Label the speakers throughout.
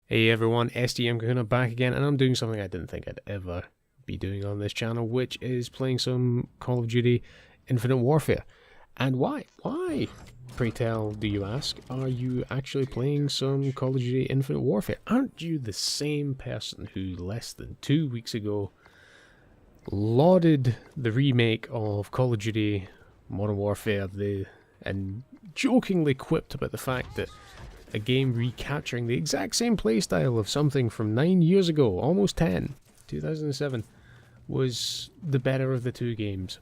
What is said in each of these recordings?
Speaker 1: Hey everyone, SDM Kahuna back again, and I'm doing something I didn't think I'd ever be doing on this channel, which is playing some Call of Duty Infinite Warfare. And why? Why, pray tell, do you ask, are you actually playing some Call of Duty Infinite Warfare? Aren't you the same person who less than 2 weeks ago lauded the remake of Call of Duty Modern Warfare and jokingly quipped about the fact that a game recapturing the exact same playstyle of something from 9 years ago, almost 10, 2007, was the better of the two games?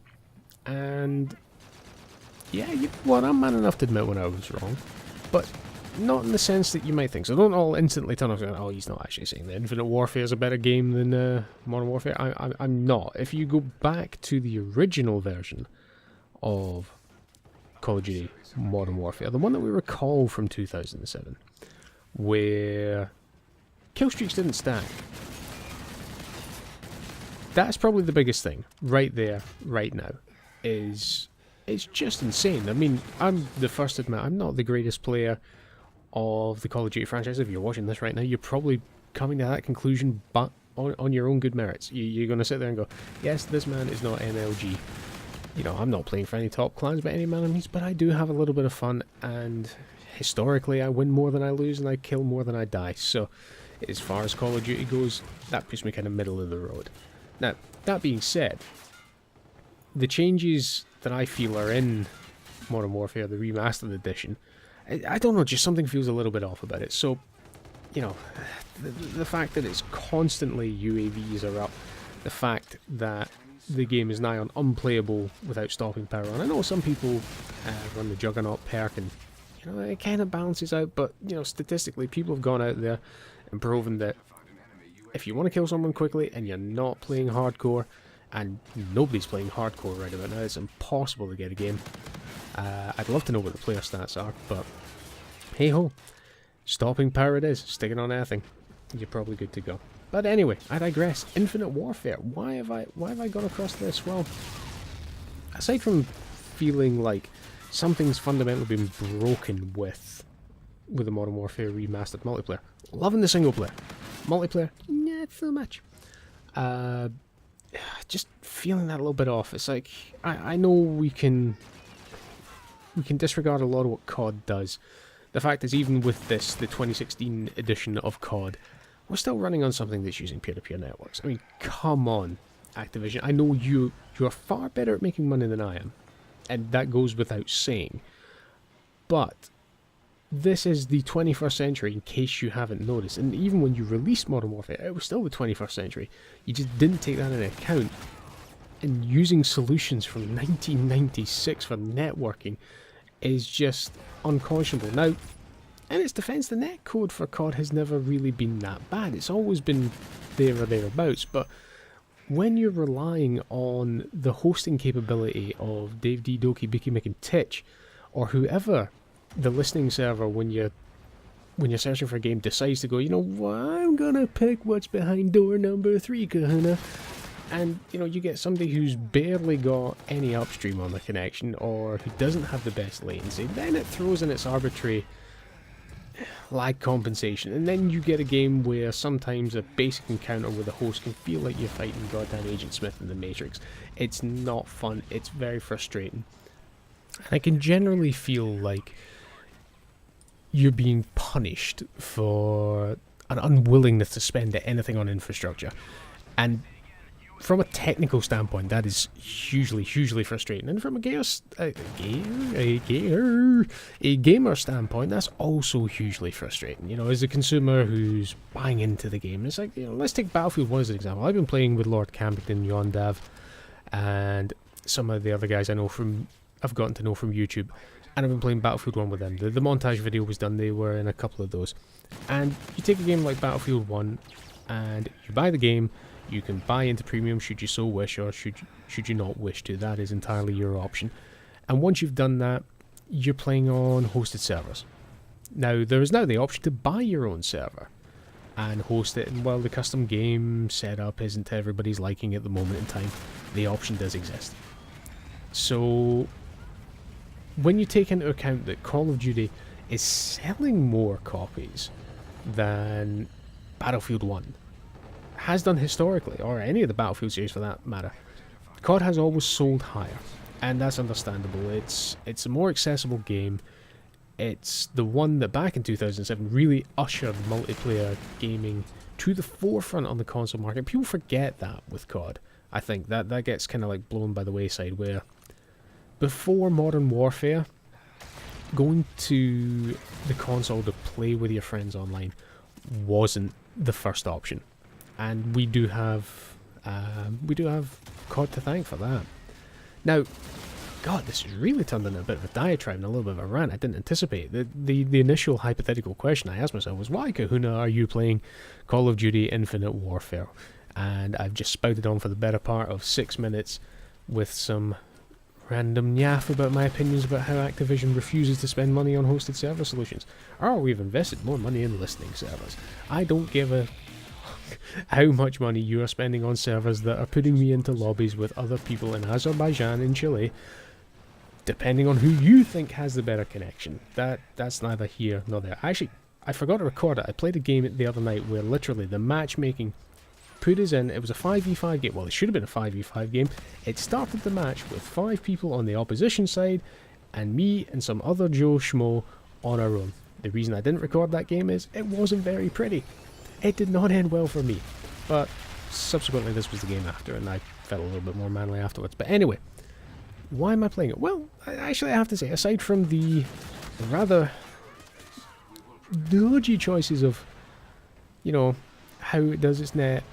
Speaker 1: And yeah, you know what, I'm man enough to admit when I was wrong, but not in the sense that you might think. So don't all instantly turn off and go, oh, he's not actually saying that Infinite Warfare is a better game than Modern Warfare. I'm not. If you go back to the original version of Call of Duty Modern Warfare, the one that we recall from 2007, where Killstreaks didn't stack. That's probably the biggest thing right there, right now. It's just insane. I mean, I'm the first to admit I'm not the greatest player of the Call of Duty franchise. If you're watching this right now, you're probably coming to that conclusion, but on your own good merits. You're going to sit there and go, yes, this man is not MLG. You know, I'm not playing for any top clans by any man of means, but I do have a little bit of fun, and historically I win more than I lose and I kill more than I die. So as far as Call of Duty goes, that puts me kind of middle of the road. Now, that being said, the changes that I feel are in Modern Warfare, the remastered edition, I don't know, just something feels a little bit off about it. So, you know, the fact that it's constantly UAVs are up, the fact that the game is nigh on unplayable without stopping power on. I know some people run the Juggernaut perk and, you know, it kind of balances out, but, you know, statistically people have gone out there and proven that if you want to kill someone quickly and you're not playing hardcore, and nobody's playing hardcore right about now, it's impossible to get a game. I'd love to know what the player stats are, but hey ho, stopping power it is, sticking on anything, you're probably good to go. But anyway, I digress. Infinite Warfare. Why have I gone across this? Well, aside from feeling like something's fundamentally been broken with the Modern Warfare remastered multiplayer, loving the single player. Multiplayer, not so much. Just feeling that a little bit off. It's like I know we can disregard a lot of what COD does. The fact is, even with this, the 2016 edition of COD, we're still running on something that's using peer-to-peer networks. I mean, come on, Activision. I know you are far better at making money than I am, and that goes without saying. But this is the 21st century, in case you haven't noticed. And even when you released Modern Warfare, it was still the 21st century. You just didn't take that into account. And using solutions from 1996 for networking is just unconscionable. Now, in its defense, the netcode for COD has never really been that bad. It's always been there or thereabouts, but when you're relying on the hosting capability of Dave D, Doki, Biki, Mick and Titch, or whoever the listening server, when you're searching for a game, decides to go, you know what, I'm gonna pick what's behind door number 3, Kahuna. And, you know, you get somebody who's barely got any upstream on the connection, or who doesn't have the best latency, then it throws in its arbitrary lag compensation, and then you get a game where sometimes a basic encounter with a host can feel like you're fighting goddamn Agent Smith in the Matrix. It's not fun, it's very frustrating. And I can generally feel like you're being punished for an unwillingness to spend anything on infrastructure. And from a technical standpoint, that is hugely frustrating. And from a gamer standpoint, that's also hugely frustrating. You know, as a consumer who's buying into the game, it's like, you know, let's take Battlefield 1 as an example. I've been playing with Lord Campington, Yondav, and some of the other guys I've gotten to know from YouTube, and I've been playing Battlefield 1 with them. The montage video was done, they were in a couple of those. And you take a game like Battlefield 1, and you buy the game. You can buy into premium should you so wish, or should you not wish to. That is entirely your option. And once you've done that, you're playing on hosted servers. Now, there is now the option to buy your own server and host it, and while the custom game setup isn't to everybody's liking at the moment in time, the option does exist. So when you take into account that Call of Duty is selling more copies than Battlefield 1 has done historically, or any of the Battlefield series for that matter. COD has always sold higher, and that's understandable. It's a more accessible game. It's the one that back in 2007 really ushered multiplayer gaming to the forefront on the console market. People forget that with COD. I think that gets kind of like blown by the wayside, where before Modern Warfare, going to the console to play with your friends online wasn't the first option, and we do have COD to thank for that. Now, God, this has really turned into a bit of a diatribe and a little bit of a rant I didn't anticipate. The initial hypothetical question I asked myself was, why, Kahuna, are you playing Call of Duty Infinite Warfare? And I've just spouted on for the better part of 6 minutes with some random naff about my opinions about how Activision refuses to spend money on hosted server solutions. Or we've invested more money in listening servers. I don't give a how much money you are spending on servers that are putting me into lobbies with other people in Azerbaijan and Chile, depending on who you think has the better connection. That's neither here nor there. Actually, I forgot to record it. I played a game the other night where literally the matchmaking put us in. It was a 5v5 game. Well, it should have been a 5v5 game. It started the match with 5 people on the opposition side and me and some other Joe Schmo on our own. The reason I didn't record that game is it wasn't very pretty. It did not end well for me. But subsequently this was the game after, and I felt a little bit more manly afterwards. But anyway, why am I playing it? Well, actually I have to say, aside from the rather dodgy choices of, you know, how it does its net,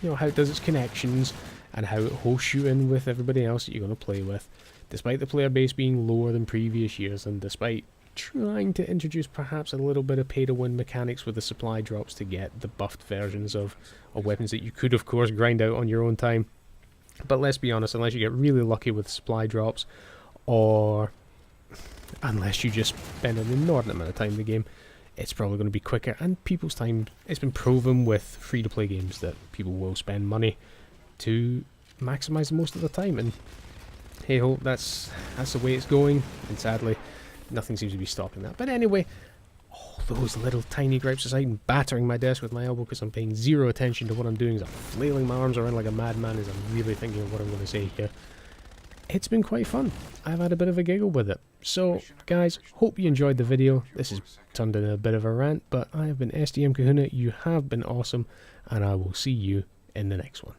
Speaker 1: you know, how it does its connections, and how it hosts you in with everybody else that you're going to play with, despite the player base being lower than previous years, and despite trying to introduce perhaps a little bit of pay-to-win mechanics with the supply drops to get the buffed versions of weapons that you could, of course, grind out on your own time. But let's be honest, unless you get really lucky with supply drops, or unless you just spend an inordinate amount of time in the game, it's probably going to be quicker. And people's time, it's been proven with free-to-play games that people will spend money to maximise the most of the time. And hey-ho, that's the way it's going, and sadly nothing seems to be stopping that. But anyway, all those little tiny gripes aside, and battering my desk with my elbow because I'm paying zero attention to what I'm doing as I'm flailing my arms around like a madman as I'm really thinking of what I'm going to say here. It's been quite fun. I've had a bit of a giggle with it. So, guys, hope you enjoyed the video. This has turned into a bit of a rant, but I have been SDM Kahuna, you have been awesome, and I will see you in the next one.